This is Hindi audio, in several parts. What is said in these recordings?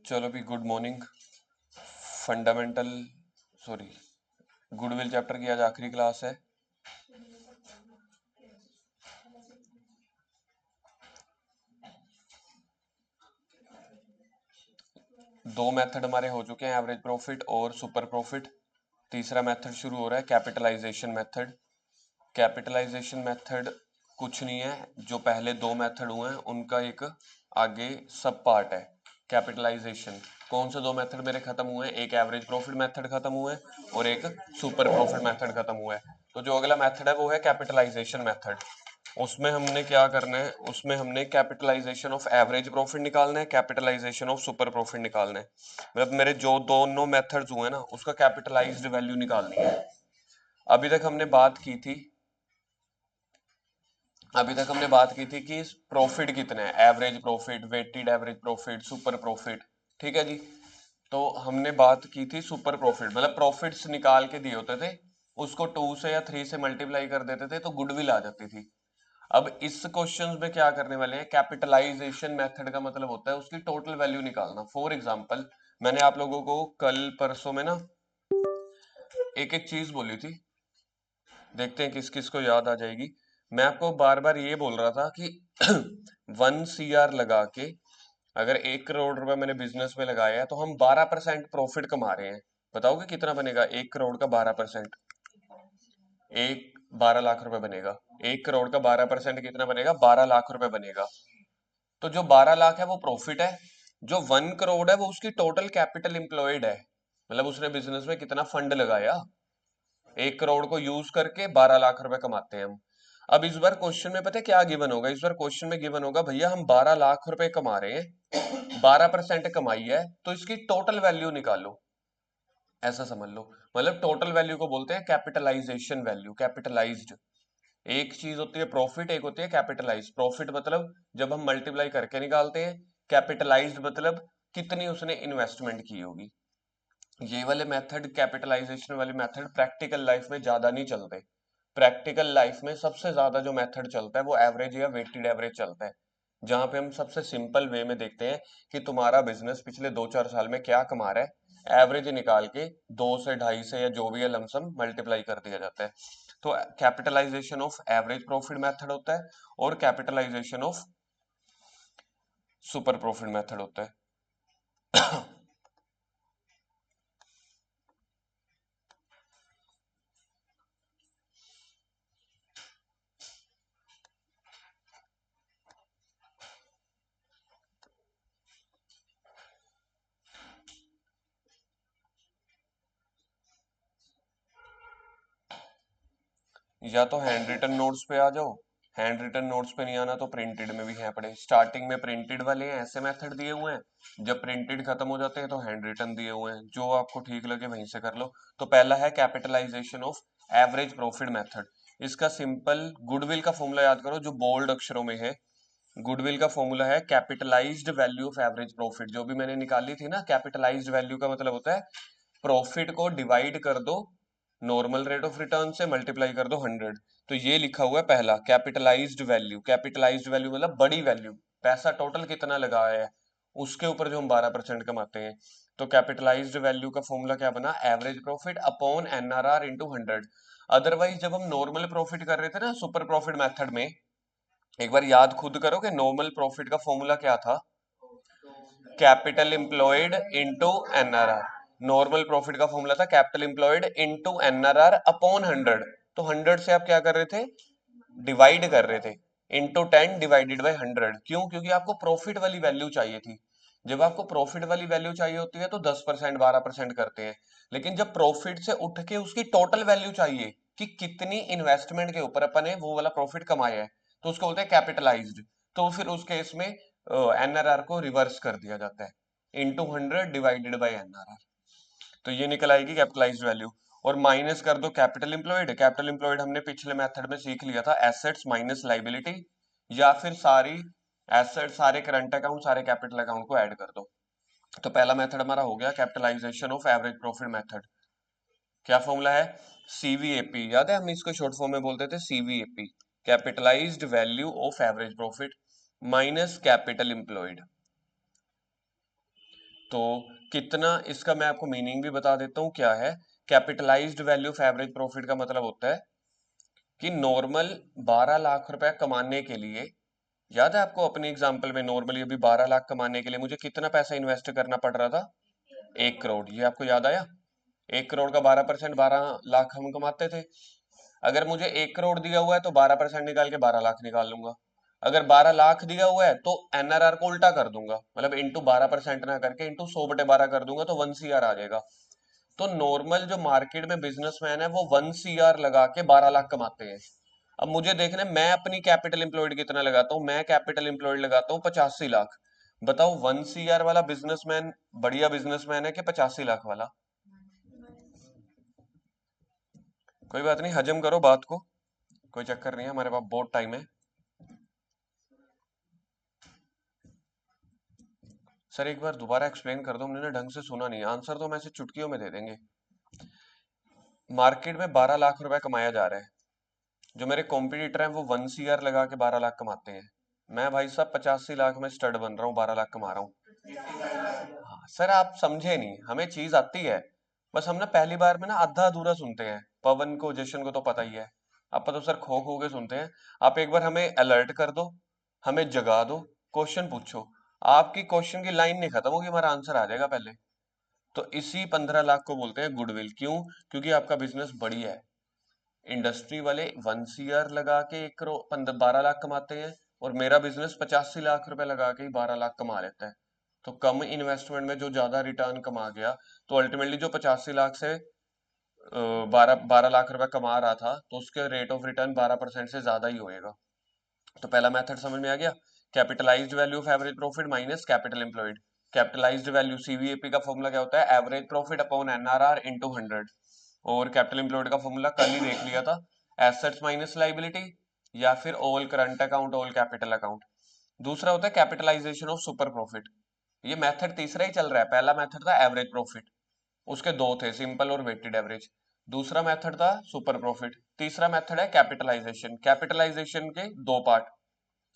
चलो भी good morning. Fundamental sorry goodwill chapter की आज आखिरी क्लास है। दो मेथड हमारे हो चुके हैं, एवरेज प्रॉफिट और सुपर प्रॉफिट। तीसरा मेथड शुरू हो रहा है, कैपिटलाइजेशन मेथड। कैपिटलाइजेशन मेथड कुछ नहीं है, जो पहले दो मेथड हुए हैं उनका एक आगे सब पार्ट है। कैपिटलाइजेशन कौन से दो मेथड मेरे खत्म हुए हैं? एक एवरेज प्रॉफिट मेथड खत्म हुआ है और एक सुपर प्रॉफिट मेथड खत्म हुआ है। तो जो अगला मेथड है वो है कैपिटलाइजेशन मेथड। उसमें हमने क्या करना है? उसमें हमने कैपिटलाइजेशन ऑफ एवरेज प्रॉफिट निकालना है, कैपिटलाइजेशन ऑफ सुपर प्रॉफिट निकालना है। मतलब मेरे जो दोनों मेथड्स हुए ना उसका कैपिटलाइज्ड वैल्यू निकालनी है। अभी तक हमने बात की थी कि प्रॉफिट कितना है, average profit, weighted average profit, super profit. ठीक है जी। तो हमने बात की थी सुपर प्रॉफिट, मतलब प्रॉफिट्स निकाल के दिए होते थे, उसको 2 से या 3 से मल्टीप्लाई कर देते थे तो गुडविल आ जाती थी। अब इस क्वेश्चन में क्या करने वाले हैं? कैपिटलाइजेशन मेथड का मतलब होता है उसकी टोटल वैल्यू निकालना। फॉर एग्जांपल मैंने आप लोगों को कल परसों में ना एक एक चीज बोली थी, देखते हैं किस किस को याद आ जाएगी। मैं आपको बार बार ये बोल रहा था कि 1 CR लगा के अगर 1 करोड़ रुपए मैंने बिजनेस में लगाया है तो हम 12% प्रॉफिट कमा रहे हैं। बताओगे कितना बनेगा? 1 करोड़ का 12%, एक 12 लाख रुपए बनेगा। 1 करोड़ का 12% कितना बनेगा? 12 लाख रुपए बनेगा। तो जो 12 लाख है वो प्रॉफिट है, जो 1 करोड़ है वो उसकी टोटल कैपिटल एम्प्लॉयड है, मतलब उसने बिजनेस में कितना फंड लगाया। 1 करोड़ को यूज करके 12 लाख रुपए कमाते हैं हम। अब इस बार क्वेश्चन में पता है क्या गिवन होगा? इस बार क्वेश्चन में गिवन होगा भैया हम 12 लाख रुपए कमा रहे हैं, 12% कमाई है, तो इसकी टोटल वैल्यू निकालो। ऐसा समझ लो, मतलब टोटल वैल्यू को बोलते हैं कैपिटलाइजेशन वैल्यू, कैपिटलाइज्ड। एक चीज होती है प्रॉफिट, एक होती है कैपिटलाइज। प्रॉफिट मतलब जब हम मल्टीप्लाई करके निकालते हैं, कैपिटलाइज्ड मतलब कितनी उसने इन्वेस्टमेंट की होगी। ये वाले मेथड, कैपिटलाइजेशन वाले मेथड प्रैक्टिकल लाइफ में ज्यादा नहीं चलते। प्रैक्टिकल लाइफ में सबसे ज्यादा जो मेथड चलता है वो एवरेज या वेटेड एवरेज चलता है, जहां पे हम सबसे सिंपल वे में देखते हैं कि तुम्हारा बिजनेस पिछले 2-4 साल में क्या कमा रहा है, एवरेज निकाल के 2 से 2.5 से या जो भी है लमसम मल्टीप्लाई कर दिया जाता है। तो capitalisation of average profit method होता है और capitalisation of super profit method होता है। या तो हैंड रिटन नोट्स पे आ जाओ, हैंड रिटन नोट्स पे नहीं आना तो प्रिंटेड में भी है पड़े। स्टार्टिंग में प्रिंटेड वाले हैं, ऐसे मेथड दिए हुए हैं, जब प्रिंटेड खत्म हो जाते हैं तो हैंड रिटन दिए हुए हैं, जो आपको ठीक लगे वहीं से कर लो। तो पहला है capitalisation of average profit method. इसका सिंपल गुडविल का फॉर्मूला याद करो जो बोल्ड अक्षरों में है। गुडविल का फॉर्मूला है capitalised value of average profit, जो भी मैंने निकाली थी ना। कैपिटलाइज्ड वैल्यू का मतलब होता है प्रॉफिट को डिवाइड कर दो नॉर्मल रेट ऑफ रिटर्न से, मल्टीप्लाई कर दो 100। तो ये लिखा हुआ है पहला कैपिटलाइज्ड वैल्यू। कैपिटलाइज्ड वैल्यू मतलब बड़ी वैल्यू, पैसा टोटल कितना लगाया है उसके ऊपर जो हम 12% कमाते हैं। तो कैपिटलाइज्ड वैल्यू का फॉर्मूला क्या बना? Average profit upon NRR into 100। Otherwise जब हम नॉर्मल प्रॉफिट कर रहे थे ना सुपर प्रॉफिट मेथड में, एक बार याद खुद करो कि नॉर्मल प्रॉफिट का फॉर्मूला क्या था? Capital employed into NRR. Normal profit का फॉर्मूला था capital employed into NRR upon 100। तो 100 से आप क्या कर रहे थे? डिवाइड कर रहे थे, इनटू 10 डिवाइडेड बाय 100। क्यों? क्योंकि आपको प्रॉफिट वाली वैल्यू चाहिए थी। जब आपको प्रॉफिट वाली वैल्यू चाहिए होती है तो 10% 12% करते हैं, लेकिन जब प्रॉफिट से उठ के उसकी टोटल वैल्यू चाहिए कि कितनी इन्वेस्टमेंट के ऊपर अपन ने वो वाला प्रॉफिट कमाया है, तो उसको बोलते हैं कैपिटलाइज्ड। तो फिर उस केस में एनआरआर को रिवर्स कर दिया जाता है, इनटू 100 डिवाइडेड बाय एनआरआर। तो ये निकल आएगी कैपिटलाइज्ड वैल्यू। और माइनस कर दो कैपिटल एम्प्लॉयड। कैपिटल एम्प्लॉयड हमने पिछले मेथड में सीख लिया था, एसेट्स माइनस लाइबिलिटी, या फिर सारी एसेट, सारे करंट अकाउंट, सारे कैपिटल अकाउंट को ऐड कर दो। तो पहला मेथड हमारा हो गया capitalisation of average profit method. क्या फॉर्मूला है? सीवीएपी। याद है हम इसको शॉर्ट फॉर्म में बोलते थे CVAP, capitalised value of average profit minus capital employed. तो कितना, इसका मैं आपको मीनिंग भी बता देता हूँ क्या है। Capitalised value of average profit का मतलब होता है कि नॉर्मल 12 लाख रुपए कमाने के लिए, याद है आपको अपने एग्जांपल में, नॉर्मली अभी 12 लाख कमाने के लिए मुझे कितना पैसा इन्वेस्ट करना पड़ रहा था? 1 करोड़। ये आपको याद आया? 1 करोड़ का 12%, 12 लाख हम कमाते थे। अगर मुझे 1 करोड़ दिया हुआ है तो 12% निकाल के 12 लाख निकाल लूंगा। अगर 12 लाख दिया हुआ है तो एनआरआर को उल्टा कर दूंगा, मतलब इंटू 12% ना करके इंटू 100/12 कर दूंगा, तो 1 CR आ जाएगा। तो नॉर्मल जो मार्केट में बिजनेसमैन है वो 1 CR लगा के 12 लाख कमाते हैं। अब मुझे देखना है मैं अपनी कैपिटल एम्प्लॉयड कितना लगाता हूँ। मैं कैपिटल एम्प्लॉयड लगाता हूँ 85 लाख। बताओ 1 CR वाला बिजनेसमैन बढ़िया बिजनेसमैन है कि 85 लाख वाला? कोई बात नहीं, हजम करो बात को, कोई चक्कर नहीं है, हमारे पास बहुत टाइम है। सर एक बार दोबारा एक्सप्लेन कर दो, हमने ढंग से सुना नहीं। आंसर तो हम ऐसे चुटकियों में दे देंगे। मार्केट में 12 लाख रुपए कमाया जा रहा है, जो मेरे कॉम्पिटिटर हैं वो 1 CR लगा के 12 लाख कमाते हैं। मैं भाई साहब 85 लाख में स्टड बन रहा हूँ, 12 लाख कमा रहा हूँ। हाँ, सर आप समझे नहीं, हमें चीज आती है, बस हम ना पहली बार में ना आधा अधूरा सुनते हैं। पवन को, जशन को तो पता ही है, आप तो सर खो खो के सुनते हैं। आप एक बार हमें अलर्ट कर दो, हमें जगा दो, क्वेश्चन पूछो। आपकी क्वेश्चन की लाइन नहीं खत्म होगी, हमारा आंसर आ जाएगा पहले। तो इसी 15 लाख को बोलते हैं गुडविल। क्यों? क्योंकि आपका बिजनेस बढ़िया है। इंडस्ट्री वाले 1 CR लगा के 1 करोड़ 12 लाख कमाते हैं, और मेरा बिजनेस 85 लाख रुपए लगा के ही 12 लाख कमा लेता है। तो कम इन्वेस्टमेंट में जो ज्यादा रिटर्न कमा गया, तो अल्टीमेटली जो 85 लाख से 12 12 लाख रुपए कमा रहा था, तो उसके रेट ऑफ रिटर्न 12% से ज्यादा ही होएगा। तो पहला मेथड समझ में आ गया। Capitalised value of average profit minus capital employed. Capitalised value CVAP का फॉर्मूला क्या होता है? Average profit upon NRR into 100। और कैपिटल एम्प्लॉयड का फॉर्मूला कल ही देख लिया था, एसेट्स माइनस लाइबिलिटी, या फिर all current account all capital account. दूसरा होता है कैपिटलाइजेशन ऑफ सुपर प्रॉफिट। ये मेथड तीसरा ही चल रहा है। पहला मेथड था एवरेज प्रॉफिट, उसके दो थे, सिंपल और वेटेड एवरेज। दूसरा मेथड था सुपर प्रॉफिट। तीसरा मेथड है कैपिटलाइजेशन। कैपिटलाइजेशन के दो पार्ट,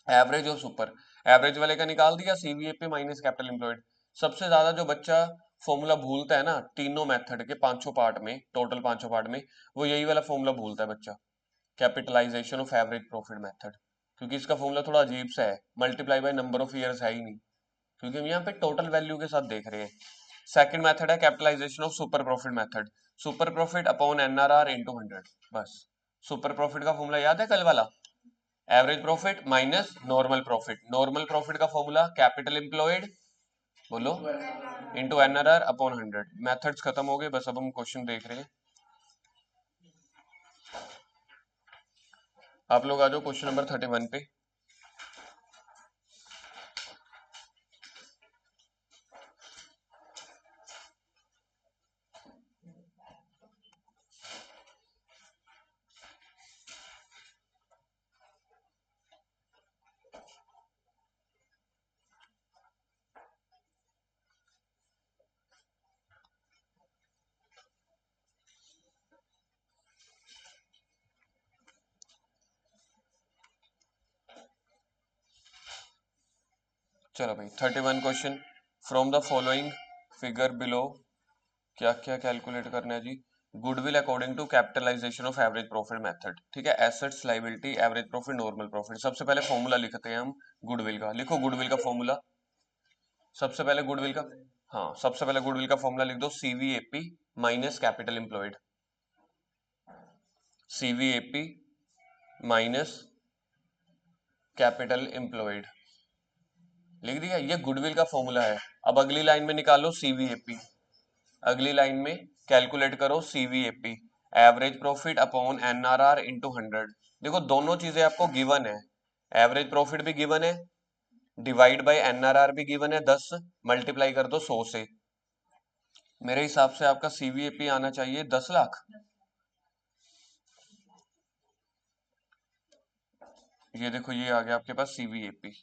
एवरेज और सुपर। एवरेज वाले का निकाल दिया, सीवीएपी माइनस कैपिटल एम्प्लॉयड। सबसे ज्यादा जो बच्चा फॉर्मूला भूलता है ना तीनों मेथड के पांचों पार्ट में, टोटल पांचों पार्ट में, वो यही वाला फॉर्मूला भूलता है बच्चा, capitalisation of average profit method. क्योंकि इसका फॉर्मूला थोड़ा अजीब सा है, multiply by number of years है ही नहीं, क्योंकि हम यहाँ पे टोटल वैल्यू के साथ देख रहे हैं। सेकंड मेथड है capitalisation of super profit method. Super profit upon NRR into 100। बस। सुपर प्रॉफिट का फॉर्मूला याद है कल वाला? Average profit minus normal profit. Normal profit का फॉर्मूला कैपिटल एम्प्लॉयड, बोलो, इंटू एनआरआर अपॉन 100। मेथड्स खत्म हो गए, बस अब हम क्वेश्चन देख रहे हैं। आप लोग आ जाओ क्वेश्चन नंबर 31 पे। चलो भाई 31 question. From the following figure below, क्या क्या कैलकुलेट करना है जी? Goodwill according to capitalisation of average profit method. ठीक है, assets liability average profit normal profit. सबसे पहले फॉर्मूला लिखते हैं हम गुडविल का। लिखो गुडविल का फॉर्मूला। सबसे पहले गुडविल का, हाँ सबसे पहले गुडविल का फॉर्मूला लिख दो, CVAP minus capital employed. CVAP minus capital employed लिख दिया, ये गुडविल का फॉर्मूला है। अब अगली लाइन में निकालो सीवीएपी, अगली लाइन में कैलकुलेट करो CVAP, average profit upon NRR into 100। देखो दोनों चीजें आपको गिवन है, एवरेज प्रॉफिट भी गिवन है, डिवाइड बाय एनआरआर भी गिवन है 10, मल्टीप्लाई कर दो 100 से। मेरे हिसाब से आपका सीवीएपी आना चाहिए 10 लाख। ये देखो ये आ गया आपके पास सीवीएपी।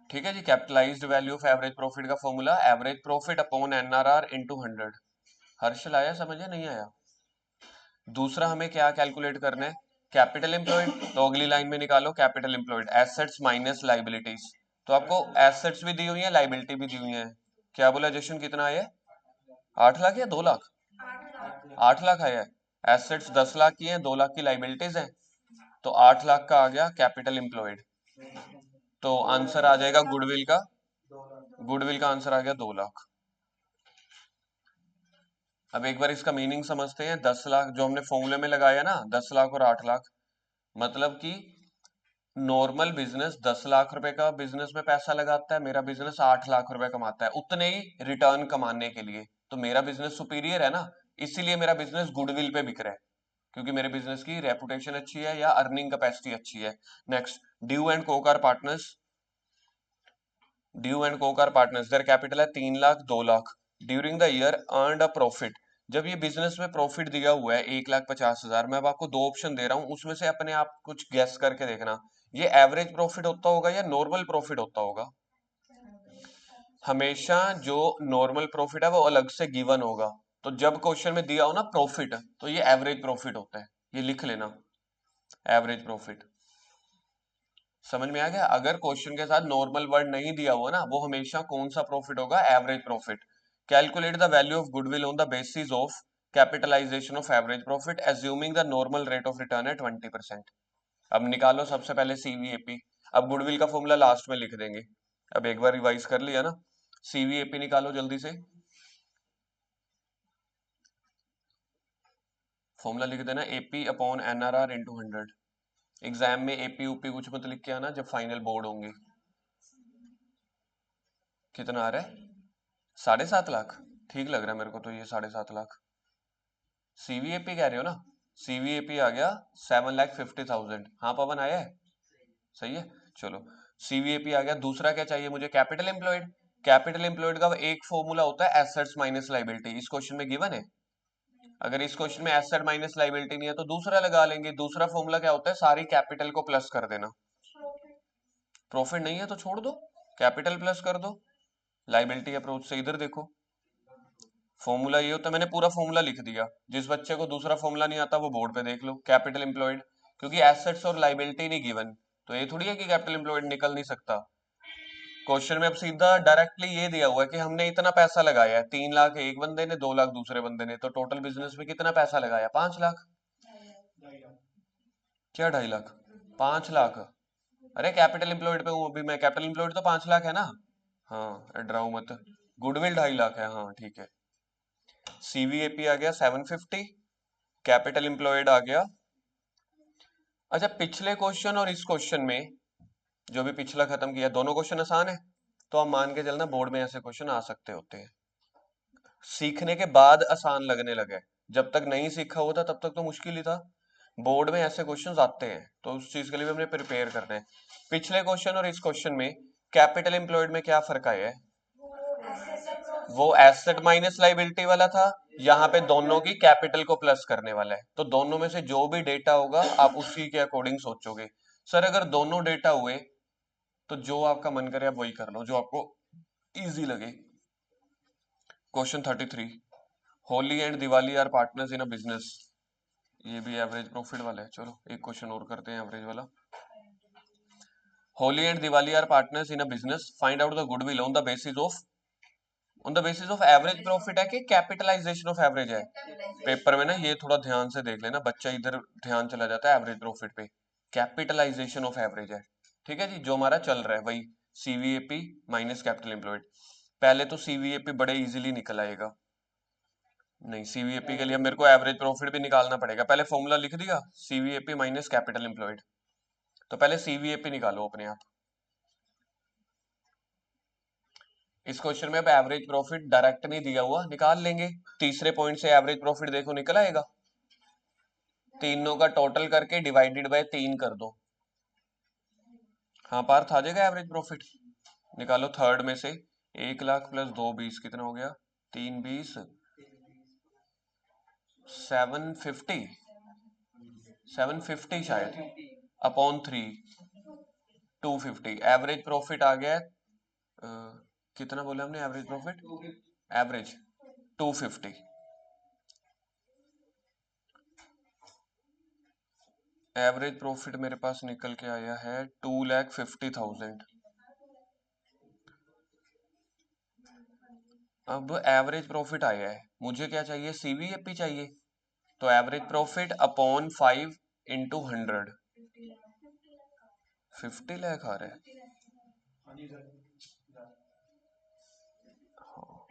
ठीक है जी, capitalised value of average profit का formula average profit upon NRR into 100। Harshal आया समझ है, नहीं आया? दूसरा हमें क्या कैलकुलेट करना है? Capital employed. तो अगली लाइन में निकालो capital employed, assets minus liabilities. तो आपको एसेट्स भी दी हुई है, लाइबिलिटी भी दी हुई है। क्या बोला जशन, कितना आया? 8 लाख या 2 लाख? 8 लाख आया है। एसेट्स 10 लाख की हैं, 2 लाख की लाइबिलिटीज हैं, तो 8 लाख का आ गया कैपिटल एम्प्लॉयड। तो आंसर आ जाएगा गुडविल का, गुडविल का आंसर आ गया 2 लाख। अब एक बार इसका मीनिंग समझते हैं। 10 लाख जो हमने फॉर्मूले में लगाया ना, 10 लाख और 8 लाख, मतलब कि नॉर्मल बिजनेस 10 लाख रुपए का बिजनेस में पैसा लगाता है, मेरा बिजनेस 8 लाख रुपए कमाता है उतने ही रिटर्न कमाने के लिए। तो मेरा बिजनेस सुपीरियर है ना, इसीलिए मेरा बिजनेस गुडविल पे बिक रहा है, क्योंकि मेरे बिजनेस की रेपुटेशन अच्छी है या अर्निंग कैपेसिटी अच्छी है। नेक्स्ट, ड्यू एंड कोकार पार्टनर्स, ड्यू एंड कोकार पार्टनर्स देयर कैपिटल है 3 lakh 2 lakh, during the year earned a profit. जब ये बिजनेस में प्रॉफिट दिया हुआ है 1,50,000, मैं अब आपको दो ऑप्शन दे रहा हूं, उसमें से अपने आप कुछ गेस करके देखना, ये एवरेज प्रॉफिट होता होगा या नॉर्मल प्रॉफिट होता होगा। हमेशा जो नॉर्मल प्रॉफिट है वो अलग से गिवन होगा। तो जब क्वेश्चन में दिया हो ना प्रॉफिट, तो ये एवरेज प्रॉफिट होता है, ये लिख लेना, एवरेज प्रॉफिट। समझ में आ गया? अगर क्वेश्चन के साथ नॉर्मल वर्ड नहीं दिया हुआ ना, वो हमेशा कौन सा प्रॉफिट होगा? Average profit. Calculate the value of goodwill on the basis of capitalisation of average profit assuming the normal rate of return है 20%। अब निकालो सबसे पहले सीवीएपी। अब गुडविल का फॉर्मूला लास्ट में लिख देंगे। अब एक बार रिवाइज कर लिया ना, सीवीएपी निकालो जल्दी से। फॉर्मूला लिख देना, AP upon NRR into 100। Exam में एपी यूपी कुछ मत लिख के आना, जब फाइनल बोर्ड होंगे। कितना आ रहा है? 7.5 लाख। ठीक लग रहा है मेरे को तो ये 7.5 लाख। सीवीएपी कह रहे हो ना? सीवीएपी आ गया 7,50,000। हाँ पवन आया है, सही है। चलो, सीवीएपी आ गया। दूसरा क्या चाहिए मुझे? Capital employed. कैपिटल एम्प्लॉयड का एक फॉर्मूला होता है एसेट्स माइनस लाइबिलिटी, इस क्वेश्चन में गिवन है। अगर इस क्वेश्चन में एसेट माइनस लाइबिलिटी नहीं है तो दूसरा लगा लेंगे। दूसरा फॉर्मूला क्या होता है? सारी कैपिटल को प्लस कर देना। प्रॉफिट नहीं है तो छोड़ दो, कैपिटल प्लस कर दो। लाइबिलिटी अप्रोच से इधर देखो, फॉर्मूला ये होता है। मैंने पूरा फॉर्मूला लिख दिया, जिस बच्चे को दूसरा फॉर्मूला नहीं आता वो बोर्ड पे देख लो। कैपिटल एम्प्लॉयड, क्योंकि एसेट्स और लाइबिलिटी नहीं गिवन, तो ये थोड़ी है कि कैपिटल एम्प्लॉयड निकल नहीं सकता। क्वेश्चन में अब सीधा डायरेक्टली ये दिया हुआ है कि हमने इतना पैसा लगाया है, 3 लाख एक बंदे ने, 2 लाख दूसरे बंदे ने, तो टोटल बिजनेस में कितना पैसा लगाया? 5 लाख। क्या 2.5 लाख? 5 लाख। अरे कैपिटल एम्प्लॉयड पे हूँ अभी मैं, कैपिटल एम्प्लॉयड तो 5 लाख है ना। हाँ डराओ मत, गुडविल 2.5 लाख है, हाँ ठीक है। सीवीएपी आ गया 750, कैपिटल एम्प्लॉयड आ गया। अच्छा, पिछले क्वेश्चन और इस क्वेश्चन में, जो भी पिछला खत्म किया, दोनों क्वेश्चन आसान है, तो आप मान के चलना बोर्ड में ऐसे क्वेश्चन आ सकते होते हैं। सीखने के बाद आसान लगने लगे, जब तक नहीं सीखा हुआ था तब तक तो मुश्किल ही था। बोर्ड में ऐसे क्वेश्चंस आते हैं, तो उस चीज के लिए भी हमने प्रिपेयर करना है। पिछले क्वेश्चन और इस क्वेश्चन में कैपिटल एम्प्लॉयड में क्या फर्क आया है? वो एसेट माइनस लाइबिलिटी वाला था, यहाँ पे दोनों की कैपिटल को प्लस करने वाला है। तो दोनों में से जो भी डेटा होगा आप उसी के अकॉर्डिंग सोचोगे। सर अगर दोनों डेटा हुए तो जो आपका मन करे आप वही कर लो, जो आपको इजी लगे। Question 33, Holi and Diwali are partners in a business. ये भी एवरेज प्रॉफिट वाला है। चलो एक क्वेश्चन और करते हैं एवरेज वाला। Holi and Diwali are partners in a business, find out the goodwill on the basis of average profit है कि कैपिटलाइजेशन ऑफ एवरेज है। पेपर में ना ये थोड़ा ध्यान से देख लेना, बच्चा इधर ध्यान चला जाता है एवरेज प्रॉफिट पे। कैपिटलाइजेशन ऑफ एवरेज है, ठीक है जी, जो हमारा चल रहा है वही, सीवीएपी माइनस कैपिटल एम्प्लॉयड। पहले तो सीवीएपी बड़े इजीली निकल आएगा। नहीं, सीवीएपी के लिए मेरे को एवरेज प्रॉफिट भी निकालना पड़ेगा। पहले फॉर्मूला लिख दिया, सीवीएपी माइनस कैपिटल एम्प्लॉयड। तो पहले सीवीएपी निकालो अपने आप। इस क्वेश्चन में अब एवरेज प्रॉफिट डायरेक्ट नहीं दिया हुआ, निकाल लेंगे। तीसरे पॉइंट से एवरेज प्रॉफिट देखो निकल आएगा, तीनों का टोटल करके डिवाइडेड बाय 3 कर दो। हाँ पार्थ आ जाएगा एवरेज प्रॉफिट। निकालो थर्ड में से, 1 लाख प्लस 2 20 कितना हो गया? 3 20, 750, 750 शायद, अपॉन 3, 250। एवरेज प्रॉफिट आ गया कितना बोला हमने average profit? Average 250। Average profit मेरे पास निकल के आया है 2,50,000। अब एवरेज प्रॉफिट आया है, मुझे क्या चाहिए, सीवीएपी चाहिए। तो average profit upon 5 into 100, 50 lakh आ रहा है। हाँ।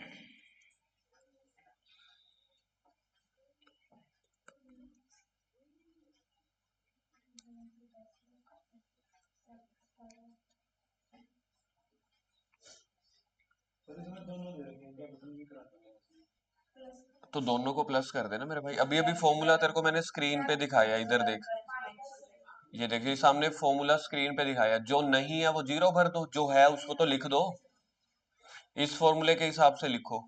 तो दोनों को प्लस कर देना मेरे भाई। अभी अभी फॉर्मूला तेरे को मैंने स्क्रीन पे दिखाया, इधर देख। ये देखिए सामने फॉर्मूला स्क्रीन पे दिखाया, जो नहीं है वो जीरो भर दो, जो है उसको तो लिख दो। इस फॉर्मूले के हिसाब से लिखो,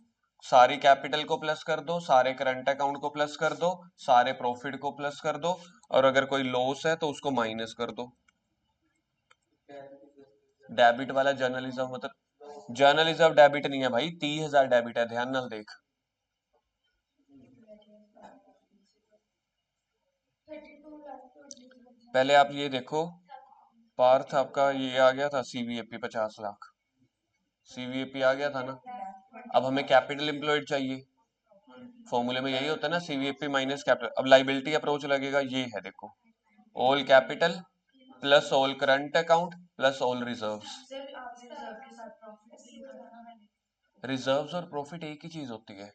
सारी कैपिटल को प्लस कर दो, सारे करंट अकाउंट को प्लस कर दो, सारे प्रॉफिट को प्लस कर दो, और अगर कोई लॉस है तो उसको माइनस कर दो। डेबिट वाला जर्नलिज्म, मतलब जर्नलिज्म डेबिट नहीं है भाई, 30,000 डेबिट है, ध्यान नाल देख। पहले आप ये देखो, पार्थ आपका ये आ गया था सीवीएपी 50 लाख, सीवीएपी आ गया था ना। अब हमें कैपिटल एम्प्लॉयड चाहिए, फॉर्मूले में यही होता है ना, सीवीएपी माइनस कैपिटल। अब लाइबिलिटी अप्रोच लगेगा, ये है देखो, all capital plus all current account plus all reserves. Reserves और प्रॉफिट एक ही चीज होती है।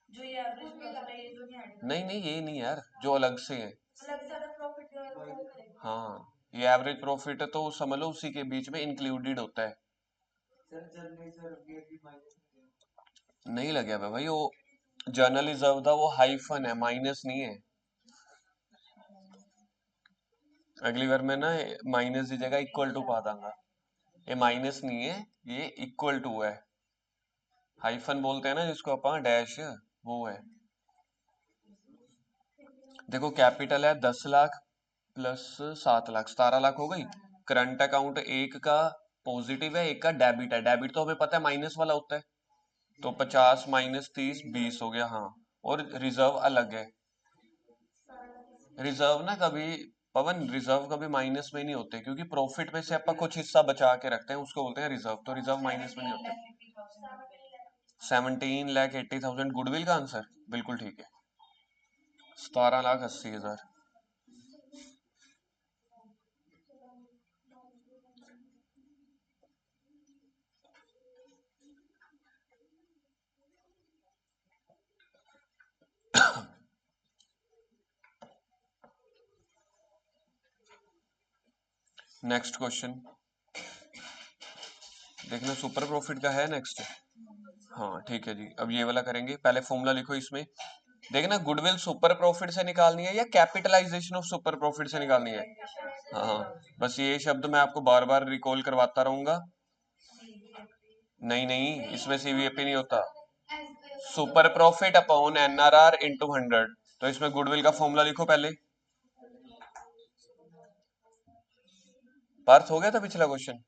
जो ये एवरेज प्रॉफिट है ये तो नहीं ऐड, नहीं नहीं ये नहीं यार, जो अलग से है, अलग से अलग प्रॉफिट। हाँ, ये एवरेज प्रॉफिट है तो समझ लो उसी के बीच में इंक्लूडेड होता है। नहीं लगे भाई, वो जर्नल रिजर्व था, वो हाइफन है, माइनस नहीं है। अगली बार मैं ना माइनस की जगह इक्वल टू पा दूंगा। ये माइनस नहीं है, ये इक्वल टू है। हाइफन बोलते हैं ना जिसको अपन, डैश, वो है। देखो कैपिटल है 10 लाख प्लस 7 लाख, 17 लाख हो गई। करंट अकाउंट एक का पॉजिटिव है, एक का डेबिट है, डेबिट तो हमें पता है माइनस वाला होता है, तो 50 माइनस 30 20 हो गया। हाँ, और रिजर्व अलग है। रिजर्व ना कभी, पवन, रिजर्व कभी माइनस में नहीं होते, क्योंकि प्रॉफिट में से अपन कुछ हिस्सा बचा के रखते हैं, उसको बोलते हैं रिजर्व, तो रिजर्व माइनस में नहीं होते। 17,80,000 गुडविल का आंसर बिल्कुल ठीक है, 17,80,000। नेक्स्ट क्वेश्चन देखना, सुपर प्रॉफिट का है नेक्स्ट। हाँ ठीक है जी, अब ये वाला करेंगे, पहले फॉर्मूला लिखो इसमें। देखना, गुडविल सुपर प्रॉफिट से निकालनी है या कैपिटलाइजेशन ऑफ सुपर प्रॉफिट से निकालनी है। हाँ हाँ, बस ये शब्द मैं आपको बार बार रिकॉल करवाता रहूंगा। नहीं नहीं, इसमें सीवीएपी नहीं होता, super profit upon NRR into 100। तो इसमें गुडविल का फॉर्मूला लिखो पहले। पार्थ हो गया था पिछला क्वेश्चन।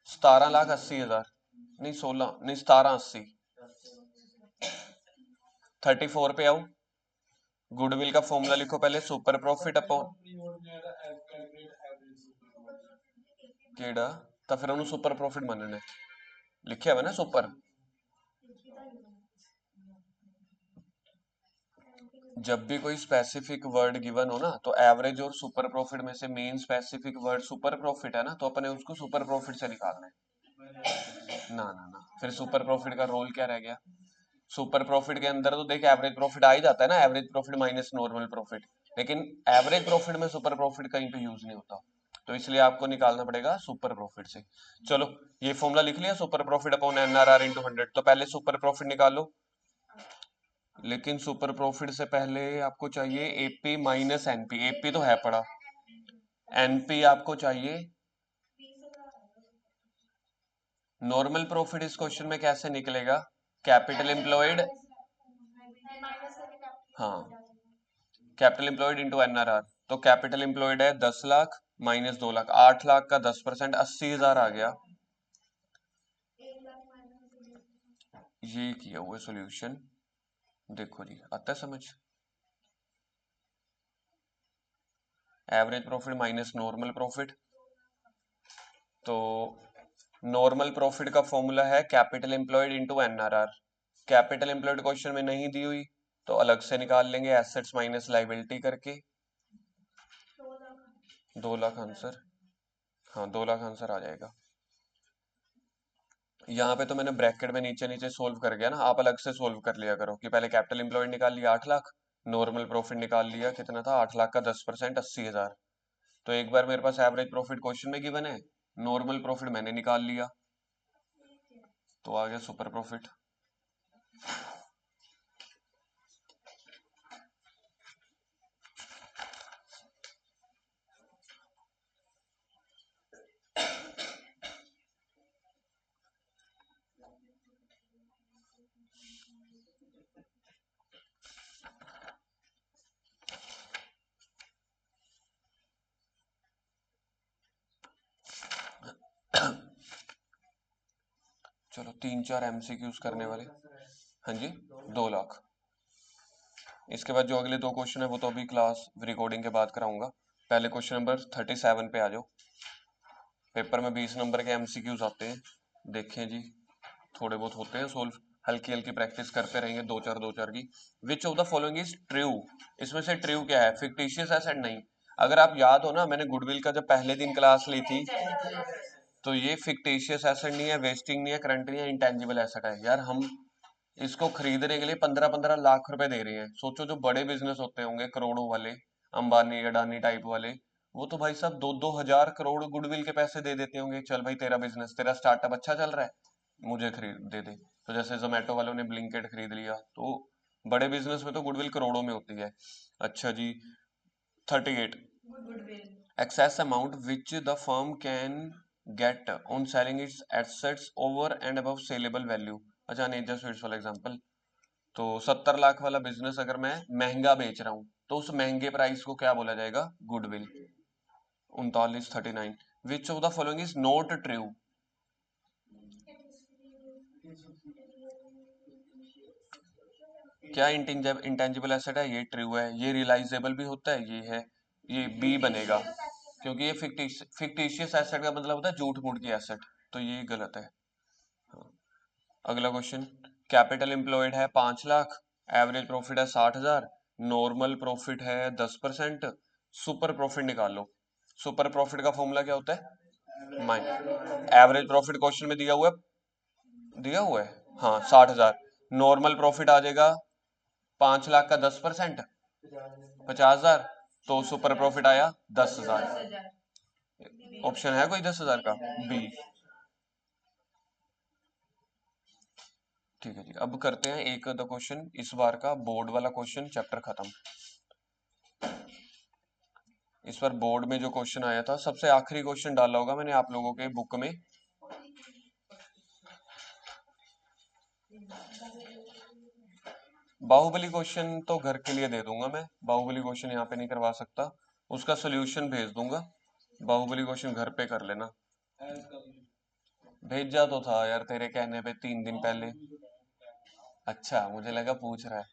17,80,000, नहीं 16 नहीं, 17,80, 34 पे आओ। गुडविल का फॉर्मूला लिखो पहले, सुपर प्रॉफिट अपॉन केड़ा, तो फिर उन्होंने सुपर प्रॉफिट मनना है, लिखे हुआ ना सुपर। जब भी कोई स्पेसिफिक वर्ड गिवन हो ना, तो एवरेज और सुपर प्रॉफिट में से main specific word super profit है ना, तो अपने उसको सुपर प्रॉफिट से निकालना है। ना ना ना, फिर सुपर प्रॉफिट का रोल क्या रह गया। सुपर प्रॉफिट के अंदर तो देख एवरेज प्रॉफिट आ ही जाता है ना, average profit minus normal profit, लेकिन एवरेज प्रॉफिट में सुपर प्रॉफिट कहीं पे यूज नहीं होता, तो इसलिए आपको निकालना पड़ेगा सुपर प्रॉफिट से। चलो, ये फॉर्मूला लिख लिया, super profit upon NRR into 100। तो पहले सुपर प्रॉफिट निकालो, लेकिन सुपर प्रॉफिट से पहले आपको चाहिए एपी माइनस एनपी। एपी तो है पड़ा, एनपी आपको चाहिए। नॉर्मल प्रॉफिट इस क्वेश्चन में कैसे निकलेगा, कैपिटल एम्प्लॉयड, हाँ, कैपिटल एम्प्लॉयड इंटू एनआरआर। तो कैपिटल एम्प्लॉयड है 10 लाख माइनस 2 लाख, 8 लाख का 10%, 80,000 आ गया। ये किया हुआ सॉल्यूशन, देखो जी, आता है समझ। Average profit minus normal profit, तो नॉर्मल प्रॉफिट का फॉर्मूला है capital employed into NRR. Capital employed question में नहीं दी हुई तो अलग से निकाल लेंगे, एसेट्स माइनस लाइबिलिटी करके। 2 लाख आंसर, हाँ 2 लाख आंसर आ जाएगा। यहाँ पे तो मैंने ब्रैकेट में नीचे नीचे सोल्व कर गया ना, आप अलग से सोल्व कर लिया करो कि पहले कैपिटल एम्प्लॉयड निकाल लिया 8 लाख, नॉर्मल प्रॉफिट निकाल लिया, कितना था 8 लाख का 10% 80,000। तो एक बार मेरे पास एवरेज प्रॉफिट क्वेश्चन में गिवन है, नॉर्मल प्रॉफिट मैंने निकाल लिया, तो आ गया सुपर प्रॉफिट। चलो 3-4 एमसीक्यूज करने वाले। हाँ जी 2 लाख। इसके बाद जो अगले 2 क्वेश्चन है वो तो अभी क्लास रिकॉर्डिंग के बाद कराऊंगा। पहले क्वेश्चन नंबर 37 पे आ जाओ। पेपर में 20 नंबर के एमसीक्यूज आते हैं, देखें जी, थोड़े बहुत होते हैं सोल्व, हल्की हल्की प्रैक्टिस करते रहेंगे, 2-4 की। Which of the following is true? इसमें से ट्रू क्या है? फिक्टिशियस एसेट नहीं। अगर आप याद हो ना, मैंने गुडविल का जब पहले दिन क्लास ली थी, तो ये फिक्टिशियस एसेट नहीं है, वेस्टिंग नहीं है, करंट नहीं है, इंटेंजिबल एसेट है। यार हम इसको खरीदने के लिए 15-15 लाख रुपए दे रहे हैं। सोचो जो बड़े बिजनेस होते होंगे करोड़ों वाले, अंबानी अडानी टाइप वाले, वो तो भाई साहब 2-2 हजार करोड़ गुडविल के पैसे दे देते होंगे। चल भाई तेरा बिजनेस, तेरा स्टार्टअप अच्छा चल रहा है, मुझे खरीद दे दे। तो जैसे जोमेटो वालों ने ब्लिंकिट खरीद लिया, तो बड़े बिजनेस में तो गुडविल करोड़ों में होती है। अच्छा जी 38, excess amount which the firm can get on selling its assets over and above saleable value। अच्छा नेचर स्वीट्स वाला एग्जांपल, तो 70 लाख वाला बिजनेस अगर मैं महंगा बेच रहा हूँ तो उस महंगे प्राइस को क्या बोला जाएगा? Goodwill. 39 which of the following is not true? क्या इंटेंजिबल एसेट है? ये ट्रू है, ये रियलाइजेबल भी होता है, ये है, ये बी बनेगा, क्योंकि ये फिक्टिशियस एसेट का मतलब होता है झूठ मूठ की एसेट, तो ये गलत है। हाँ। अगला क्वेश्चन, कैपिटल एम्प्लॉयड है 5 लाख, एवरेज प्रॉफिट है 60,000, नॉर्मल प्रॉफिट है 10%, सुपर प्रॉफिट निकाल लो। सुपर प्रॉफिट का फॉर्मूला क्या होता है? एवरेज प्रॉफिट क्वेश्चन में दिया हुआ है हाँ 60,000, नॉर्मल प्रॉफिट आ जाएगा 5 लाख का 10% 50,000, तो सुपर प्रॉफिट आया 10,000। ऑप्शन है कोई 10,000 का? बी। ठीक है जी, अब करते हैं एक द क्वेश्चन, इस बार का बोर्ड वाला क्वेश्चन, चैप्टर खत्म। इस बार बोर्ड में जो क्वेश्चन आया था, सबसे आखिरी क्वेश्चन डाला होगा मैंने आप लोगों के बुक में। बाहुबली क्वेश्चन तो घर के लिए दे दूंगा मैं, बाहुबली क्वेश्चन यहाँ पे नहीं करवा सकता, उसका सोल्यूशन भेज दूंगा, बाहुबली क्वेश्चन घर पे कर लेना। भेजा तो था यार तेरे कहने पे 3 दिन पहले। अच्छा मुझे लगा पूछ रहा है।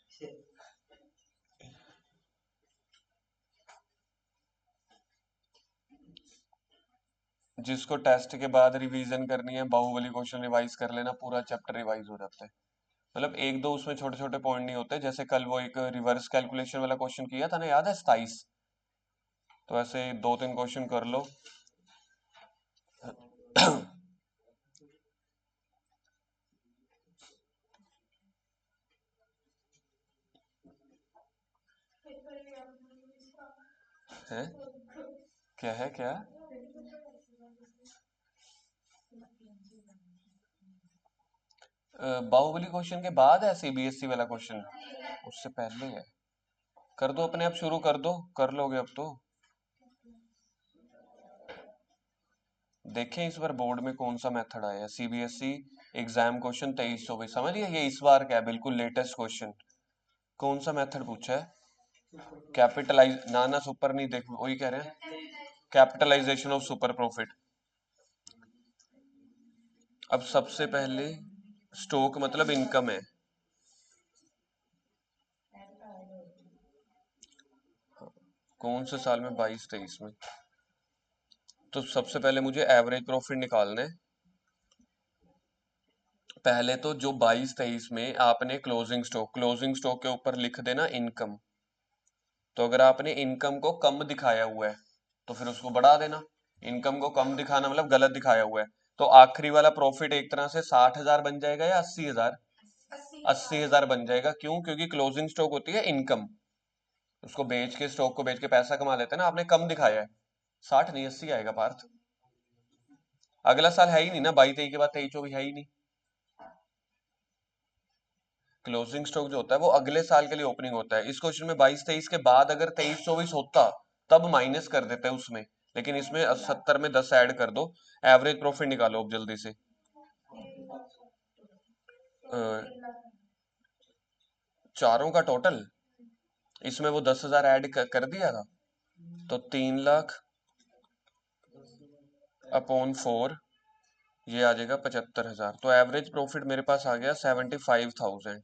जिसको टेस्ट के बाद रिवीजन करनी है, बाहुबली क्वेश्चन रिवाइज कर लेना, पूरा चैप्टर रिवाइज हो जाता है। मतलब एक दो उसमें छोटे छोटे पॉइंट नहीं होते, जैसे कल वो एक रिवर्स कैलकुलेशन वाला क्वेश्चन किया था ना, याद है 27, तो ऐसे 2-3 क्वेश्चन कर लो। है क्या है क्या? बाहुबली क्वेश्चन के बाद है सीबीएसई वाला क्वेश्चन, उससे पहले है। कर दो अपने आप, शुरू कर दो, कर लोगे अब तो। देखें इस बार बोर्ड में कौन सा मेथड आया है, सीबीएसई एग्जाम क्वेश्चन 23-24, समझिए ये इस बार का है, बिल्कुल लेटेस्ट क्वेश्चन। कौन सा मेथड पूछा है? कैपिटलाइज ना ना सुपर नहीं, देख वही कह रहे हैं, कैपिटलाइजेशन ऑफ सुपर प्रॉफिट। अब सबसे पहले स्टॉक मतलब इनकम है, कौन से साल में? 22-23 में। तो सबसे पहले मुझे एवरेज प्रॉफिट निकालना है, पहले तो जो 22-23 में आपने क्लोजिंग स्टॉक के ऊपर लिख देना इनकम। तो अगर आपने इनकम को कम दिखाया हुआ है तो फिर उसको बढ़ा देना। इनकम को कम दिखाना मतलब गलत दिखाया हुआ है, तो आखिरी वाला प्रॉफिट एक तरह से 60,000 बन जाएगा या 80,000? 80,000 बन जाएगा। क्यों? क्योंकि क्लोजिंग स्टॉक होती है इनकम, उसको बेच के, स्टॉक को बेच के पैसा कमा लेते हैं ना। आपने कम दिखाया है, 60 नहीं 80 आएगा पार्थ। अगला साल है ही नहीं ना, 22-23 के बाद 23-24 है ही नहीं। क्लोजिंग स्टॉक जो होता है वो अगले साल के लिए ओपनिंग होता है। इस क्वेश्चन में 22-23 के बाद अगर 23-24 होता तब माइनस कर देते हैं उसमें, लेकिन इसमें 70 में 10 ऐड कर दो। एवरेज प्रॉफिट निकालो अब जल्दी से। चारों का टोटल, इसमें वो 10,000 ऐड कर दिया था, तो 3 लाख अपॉन 4, ये आ जाएगा 75,000। तो एवरेज प्रॉफिट मेरे पास आ गया 75,000।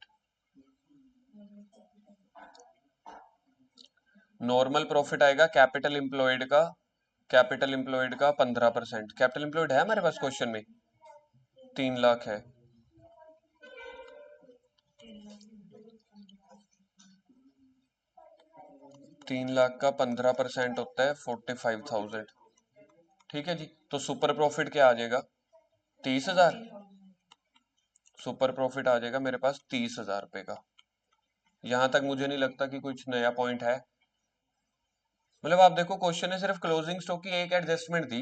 नॉर्मल प्रॉफिट आएगा कैपिटल एम्प्लॉयड का 15%। कैपिटल एम्प्लॉयड है हमारे पास क्वेश्चन में, 3 लाख है। तीन लाख का 15% होता है 45,000। ठीक है जी। तो सुपर प्रॉफिट क्या आ जाएगा? 30,000। सुपर प्रॉफिट आ जाएगा मेरे पास 30,000 रुपए का। यहां तक मुझे नहीं लगता कि कुछ नया पॉइंट है। मतलब आप देखो, क्वेश्चन ने सिर्फ क्लोजिंग स्टॉक की एक एडजस्टमेंट दी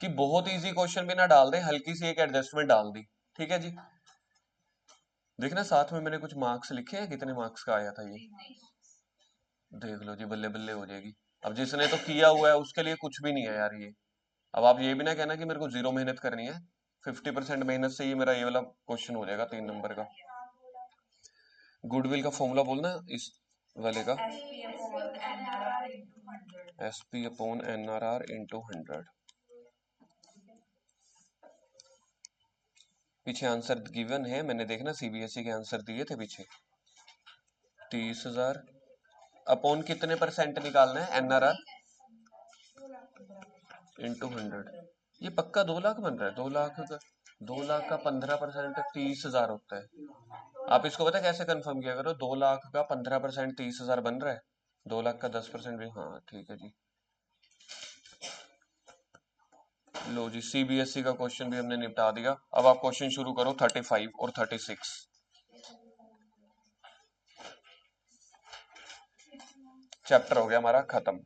कि बहुत इजी क्वेश्चन भी ना डाल दे, हल्की सी एक एडजस्टमेंट डाल दी। ठीक है जी। देखना साथ में मैंने कुछ मार्क्स लिखे हैं, कितने मार्क्स का आया था ये देख लो जी, बल्ले बल्ले हो जाएगी। अब जिसने तो किया हुआ है उसके लिए कुछ भी नहीं है यार ये। अब आप ये भी ना कहना कि मेरे को 0 मेहनत करनी है, 50% मेहनत से ही मेरा ये वाला क्वेश्चन हो जाएगा 3 नंबर का। गुडविल का फॉर्मूला बोलना इस वाले का, SP अपॉन NRR इंटू 100। पीछे आंसर गिवन है, मैंने देखना CBSE के आंसर दिए थे पीछे। 30,000 अपॉन कितने परसेंट निकालना है? NRR into 100। ये पक्का 2 लाख बन रहा है। 2 लाख का 15% 30,000 होता है। आप इसको पता है कैसे कंफर्म किया करो? 2 लाख का 15% 30,000 बन रहा है, 2 लाख का 10% भी। हाँ ठीक है जी। लो जी, CBSE का क्वेश्चन भी हमने निपटा दिया। अब आप क्वेश्चन शुरू करो 35 और 36। चैप्टर हो गया हमारा खत्म।